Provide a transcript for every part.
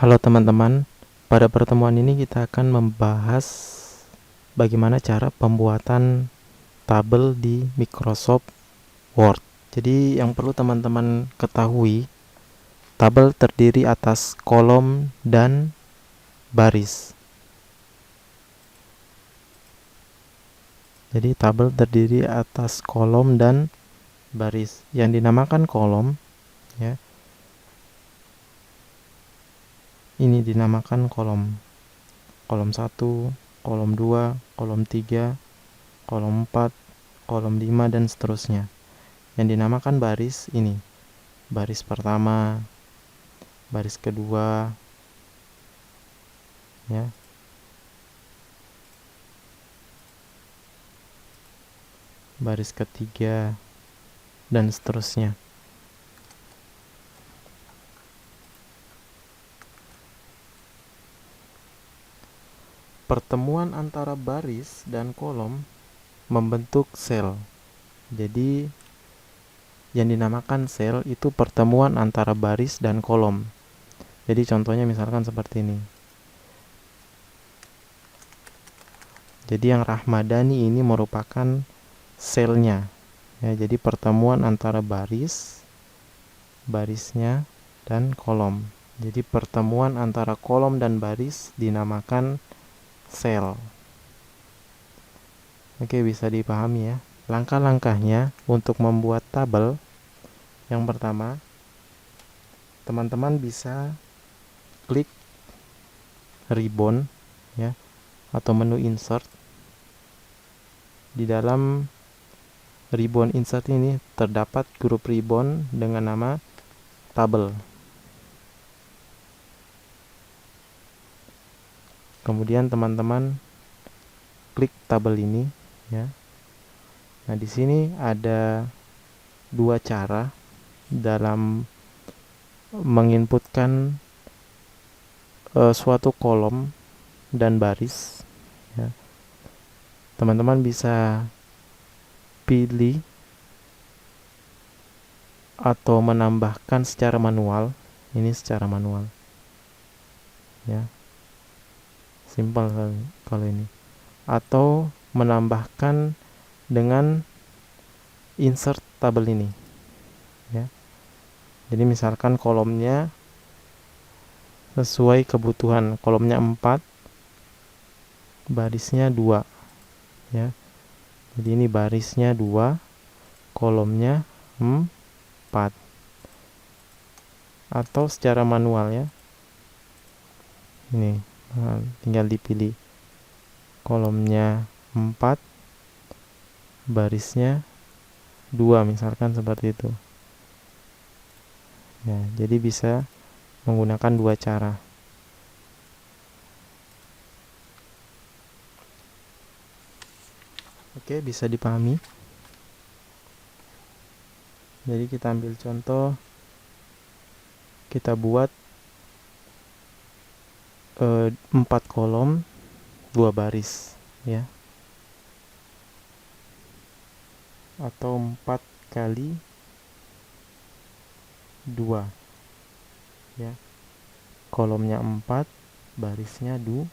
Halo teman-teman, pada pertemuan ini kita akan membahas bagaimana cara pembuatan tabel di Microsoft Word. Jadi yang perlu teman-teman ketahui, tabel terdiri atas kolom dan baris. Jadi tabel terdiri atas kolom dan baris. Yang dinamakan kolom, ya, ini dinamakan kolom. Kolom 1, kolom 2, kolom 3, kolom 4, kolom 5, dan seterusnya. Yang dinamakan baris ini, baris pertama, baris kedua, ya, baris ketiga, dan seterusnya. Pertemuan antara baris dan kolom membentuk sel. Jadi yang dinamakan sel itu pertemuan antara baris dan kolom. Jadi contohnya misalkan seperti ini. Jadi yang Rahmadani ini merupakan selnya, ya. Jadi pertemuan antara barisnya dan kolom. Jadi pertemuan antara kolom dan baris dinamakan sel. Oke, bisa dipahami ya. Langkah-langkahnya untuk membuat tabel. Yang pertama, teman-teman bisa klik ribbon, ya, atau menu insert. Di dalam ribbon insert ini terdapat grup ribbon dengan nama tabel. Kemudian teman-teman klik tabel ini, ya. Nah, di sini ada dua cara dalam menginputkan suatu kolom dan baris, ya. Teman-teman bisa pilih atau menambahkan secara manual. Ini secara manual, ya, simpel kalau ini. Atau menambahkan dengan insert tabel ini, ya. Jadi misalkan kolomnya sesuai kebutuhan, kolomnya 4, barisnya 2, ya. Jadi ini barisnya 2, kolomnya 4. Atau secara manual, ya. Ini tinggal dipilih kolomnya 4, barisnya 2, misalkan seperti itu. Ya, jadi bisa menggunakan dua cara. Oke, bisa dipahami. Jadi kita ambil contoh, kita buat 4 kolom 2 baris, ya, atau 4 kali 2, ya. Kolomnya 4, barisnya 2.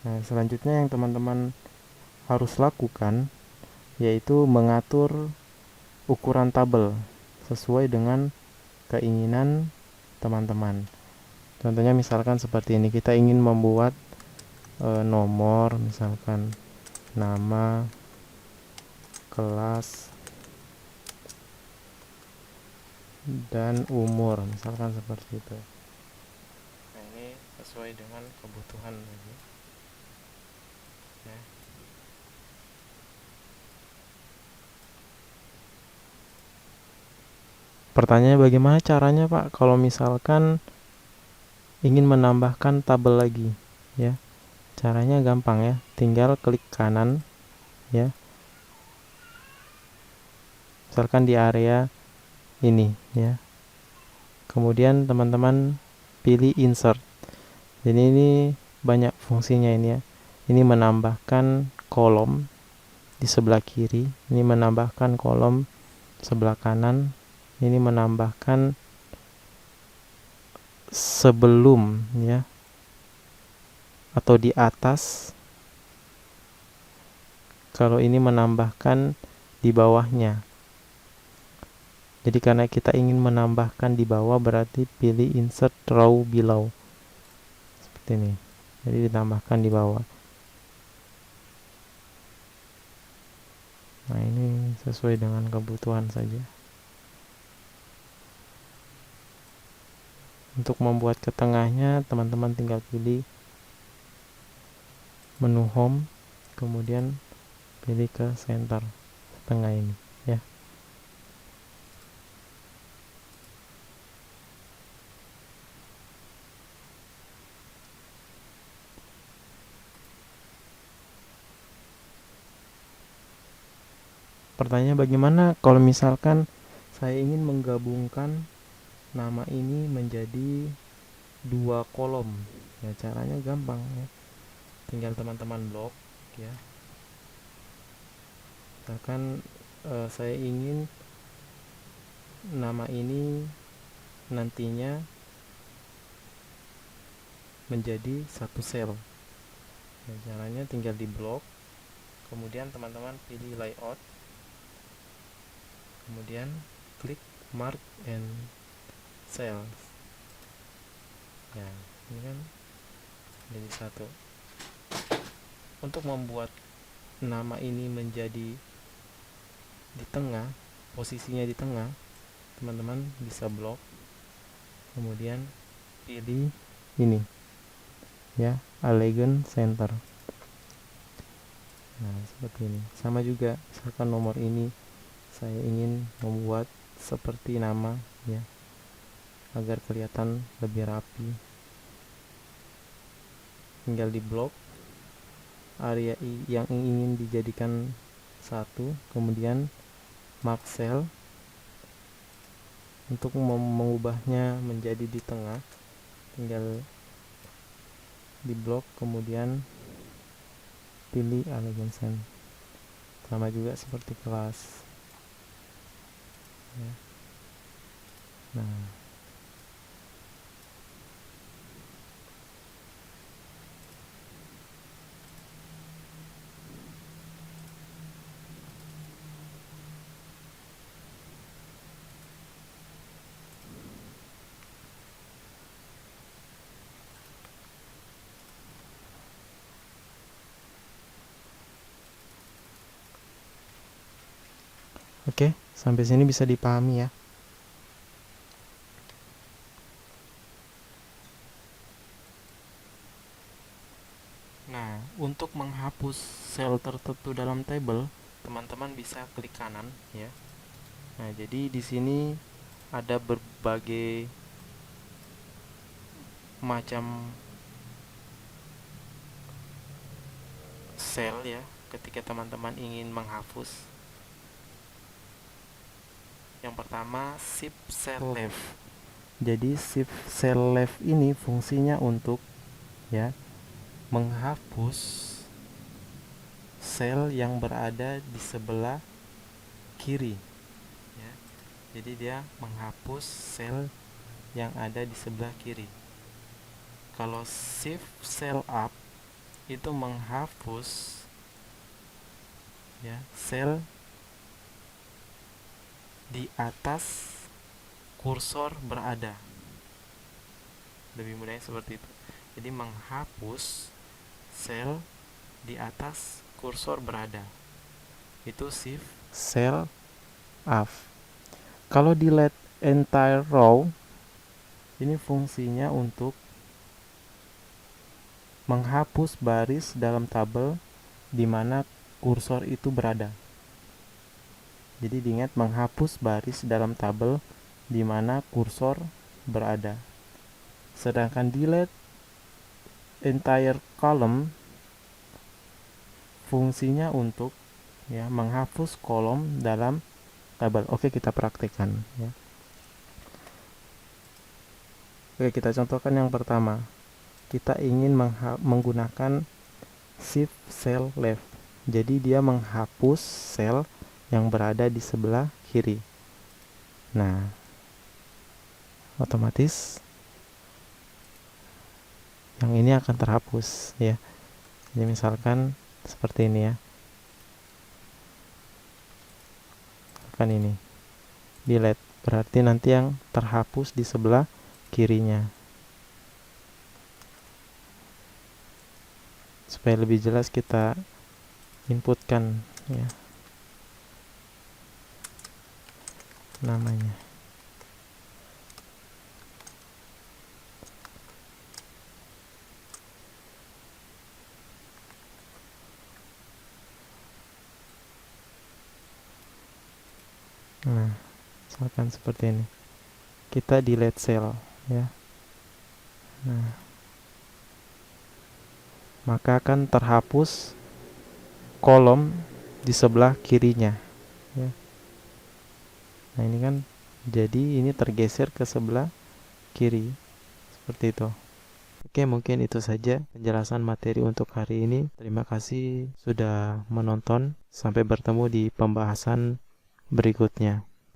Nah, selanjutnya yang teman-teman harus lakukan yaitu mengatur ukuran tabel sesuai dengan keinginan teman-teman. Contohnya misalkan seperti ini, kita ingin membuat nomor, misalkan nama, kelas, dan umur, misalkan seperti itu. Nah, ini sesuai dengan kebutuhan lagi, ya. Pertanyaannya, bagaimana caranya Pak kalau misalkan ingin menambahkan tabel lagi, ya? Caranya gampang, ya. Tinggal klik kanan, ya. Misalkan di area ini, ya. Kemudian teman-teman pilih insert. Jadi ini banyak fungsinya ini, ya. Ini menambahkan kolom di sebelah kiri, ini menambahkan kolom sebelah kanan, ini menambahkan sebelum ya atau di atas, kalau ini menambahkan di bawahnya. Jadi karena kita ingin menambahkan di bawah, berarti pilih insert row below seperti ini, jadi ditambahkan di bawah. Nah, ini sesuai dengan kebutuhan saja. Untuk membuat ke tengahnya, teman-teman tinggal pilih menu home, kemudian pilih ke center tengah ini ya. Pertanyaan, bagaimana kalau misalkan saya ingin menggabungkan nama ini menjadi 2 kolom? Ya, caranya gampang ya. Tinggal teman-teman blok ya. Misalkan saya ingin nama ini nantinya menjadi satu sel. Ya, caranya tinggal di blok, kemudian teman-teman pilih layout, kemudian klik mark and cells. Ya, ini kan jadi satu. Untuk membuat nama ini menjadi di tengah, posisinya di tengah, teman-teman bisa blok, kemudian pilih ini ya, align center. Nah, seperti ini. Sama juga, misalkan nomor ini saya ingin membuat seperti nama ya, agar kelihatan lebih rapi. Tinggal di blok area yang ingin dijadikan satu, kemudian mark cell. Untuk mengubahnya menjadi di tengah, tinggal di blok, kemudian pilih align center. Sama juga seperti kelas ya. Nah, oke, sampai sini bisa dipahami ya. Nah, untuk menghapus sel tertentu dalam table, teman-teman bisa klik kanan ya. Nah, jadi di sini ada berbagai macam sel ya ketika teman-teman ingin menghapus. Yang pertama, shift cell left. Jadi shift cell left ini fungsinya untuk ya menghapus sel yang berada di sebelah kiri ya. Jadi dia menghapus sel yang ada di sebelah kiri. Kalau shift cell up itu menghapus ya sel di atas kursor berada. Lebih mudahnya seperti itu. Jadi menghapus sel di atas kursor berada, itu shift cell up. Kalau delete entire row, ini fungsinya untuk menghapus baris dalam tabel di mana kursor itu berada. Jadi diingat, menghapus baris dalam tabel di mana kursor berada. Sedangkan delete entire column fungsinya untuk ya menghapus kolom dalam tabel. Oke, kita praktekkan ya. Oke, kita contohkan yang pertama. Kita ingin menggunakan shift cell left. Jadi dia menghapus sel yang berada di sebelah kiri. Nah, otomatis yang ini akan terhapus ya. Jadi misalkan seperti ini ya. Kan ini delete, berarti nanti yang terhapus di sebelah kirinya. Supaya lebih jelas kita inputkan ya namanya. Nah, misalkan seperti ini. Kita delete cell ya. Nah, maka akan terhapus kolom di sebelah kirinya ya. Nah, ini kan jadi ini tergeser ke sebelah kiri seperti itu. Oke, mungkin itu saja penjelasan materi untuk hari ini. Terima kasih sudah menonton. Sampai bertemu di pembahasan berikutnya.